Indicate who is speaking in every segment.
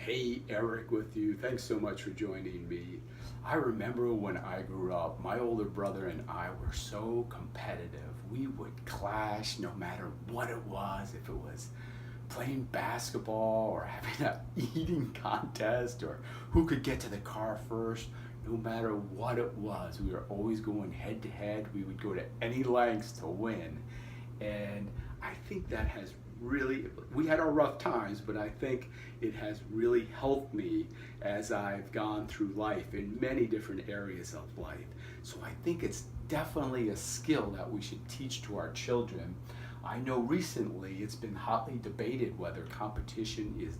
Speaker 1: Hey, Eric with you. Thanks so much for joining me. I remember when I grew up, my older brother and I were so competitive. We would clash no matter what it was, if it was playing basketball or having a eating contest or who could get to the car first. No matter what it was, we were always going head to head. We would go to any lengths to win. And I think that has really, we had our rough times, but I think it has really helped me as I've gone through life in many different areas of life. So I think it's definitely a skill that we should teach to our children. I know recently it's been hotly debated whether competition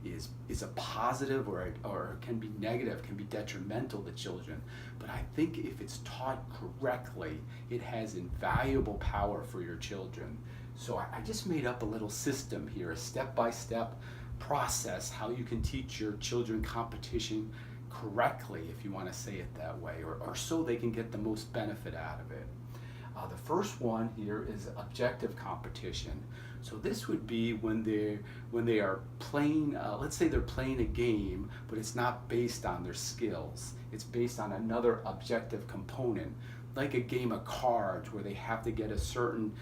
Speaker 1: is a positive or can be negative, can be detrimental to children. But I think if it's taught correctly, it has invaluable power for your children. So I just made up a little system here, a step-by-step process how you can teach your children competition correctly, if you want to say it that way, or so they can get the most benefit out of it. The first one here is objective competition. So this would be when they are playing. Let's say they're playing a game, but it's not based on their skills. It's based on another objective component, like a game of cards where they have to get a certain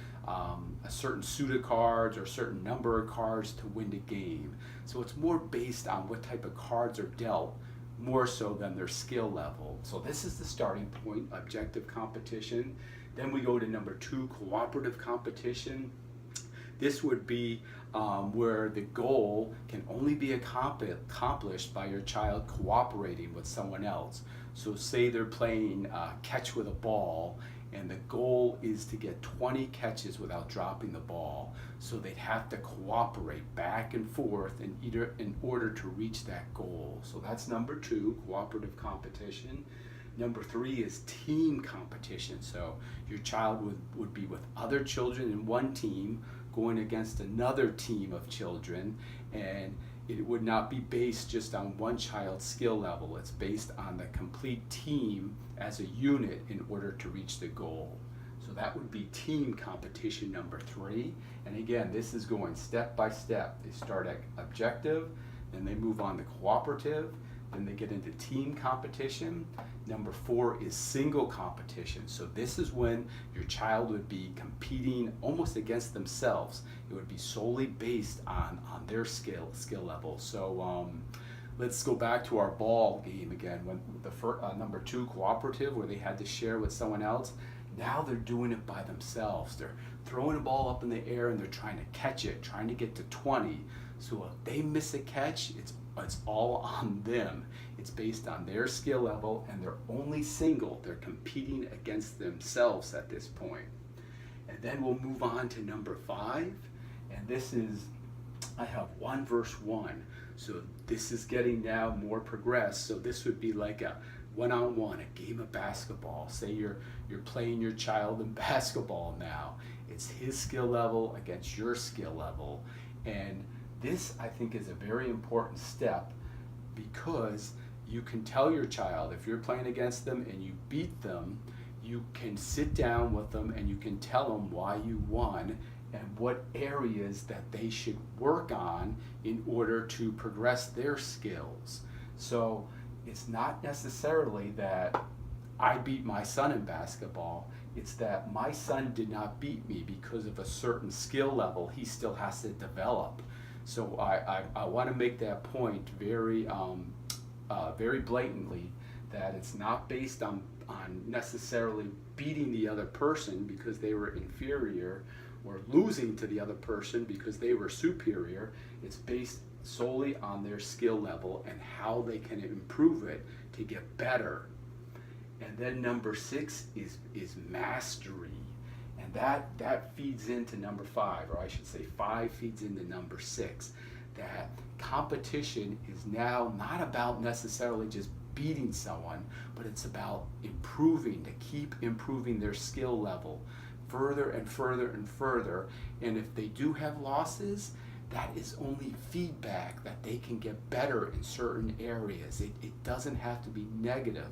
Speaker 1: suit of cards or a certain number of cards to win the game. So it's more based on what type of cards are dealt, more so than their skill level. So this is the starting point, objective competition. Then we go to number two, cooperative competition. This would be where the goal can only be accomplished by your child cooperating with someone else. So say they're playing catch with a ball, and the goal is to get 20 catches without dropping the ball. So they'd have to cooperate back and forth in order to reach that goal. So that's number two, cooperative competition. Number three is team competition. So your child would be with other children in one team going against another team of children, and it would not be based just on one child's skill level. It's based on the complete team as a unit in order to reach the goal. So that would be team competition number three. And again, this is going step by step. They start at objective, then they move on to cooperative, then they get into team competition. Number four is single competition. So this is when your child would be competing almost against themselves. It would be solely based on their skill level. So let's go back to our ball game again. When number two, cooperative, where they had to share with someone else. Now they're doing it by themselves. They're throwing a ball up in the air and they're trying to catch it, trying to get to 20. So if they miss a catch, it's all on them. It's based on their skill level, and they're only single. They're competing against themselves at this point. And then we'll move on to number five, and this is, I have 1 verse 1. So this is getting now more progressed. So this would be like a one-on-one, a game of basketball. Say you're playing your child in basketball now. It's his skill level against your skill level. And this, I think, is a very important step, because you can tell your child, if you're playing against them and you beat them, you can sit down with them and you can tell them why you won and what areas that they should work on in order to progress their skills. So it's not necessarily that I beat my son in basketball. It's that my son did not beat me because of a certain skill level he still has to develop. So I want to make that point very blatantly, that it's not based on necessarily beating the other person because they were inferior, or losing to the other person because they were superior. It's based solely on their skill level and how they can improve it to get better. And then number six is mastery. And that feeds into number five, or I should say five feeds into number six. That competition is now not about necessarily just beating someone, but it's about improving, to keep improving their skill level further and further and further. And if they do have losses, that is only feedback that they can get better in certain areas. It doesn't have to be negative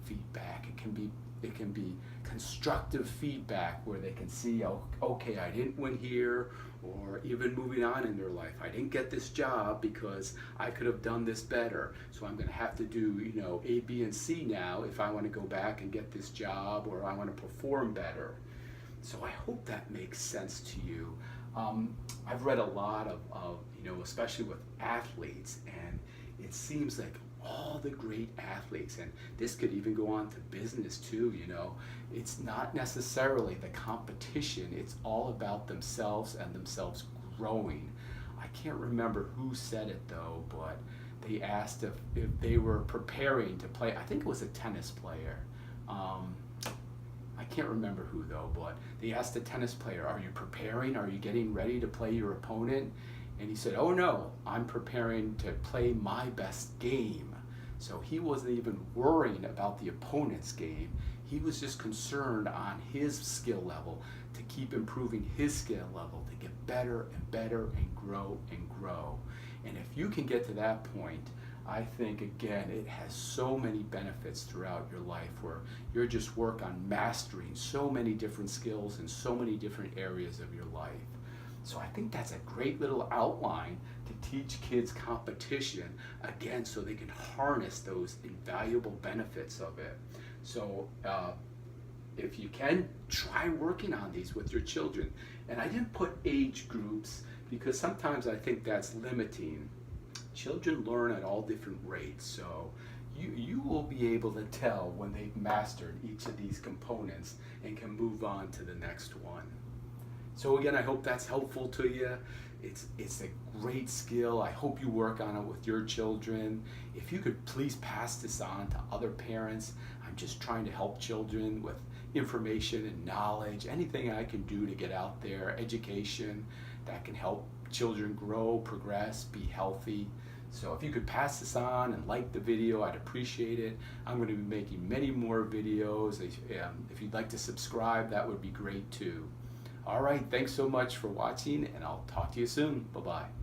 Speaker 1: feedback. It can be It can be constructive feedback where they can see, oh, okay, I didn't win here, or even moving on in their life. I didn't get this job because I could have done this better. So I'm going to have to do, A, B, and C now if I want to go back and get this job, or I want to perform better. So I hope that makes sense to you. I've read a lot of especially with athletes, and it seems like all the great athletes, and this could even go on to business too, it's not necessarily the competition, it's all about themselves and themselves growing. I can't remember who said it though, but they asked if they were preparing to play, I think it was a tennis player. I can't remember who though, but they asked the tennis player, are you preparing? Are you getting ready to play your opponent? And he said, oh no, I'm preparing to play my best game. So he wasn't even worrying about the opponent's game. He was just concerned on his skill level, to keep improving his skill level, to get better and better and grow and grow. And if you can get to that point, I think, again, it has so many benefits throughout your life where you're just work on mastering so many different skills in so many different areas of your life. So I think that's a great little outline to teach kids competition, again, so they can harness those invaluable benefits of it. So if you can, try working on these with your children. And I didn't put age groups because sometimes I think that's limiting. Children learn at all different rates, so you will be able to tell when they've mastered each of these components and can move on to the next one. So again, I hope that's helpful to you. It's a great skill. I hope you work on it with your children. If you could please pass this on to other parents. I'm just trying to help children with information and knowledge, anything I can do to get out there, education that can help children grow, progress, be healthy. So if you could pass this on and like the video, I'd appreciate it. I'm going to be making many more videos. If you'd like to subscribe, that would be great too. All right, thanks so much for watching, and I'll talk to you soon. Bye-bye.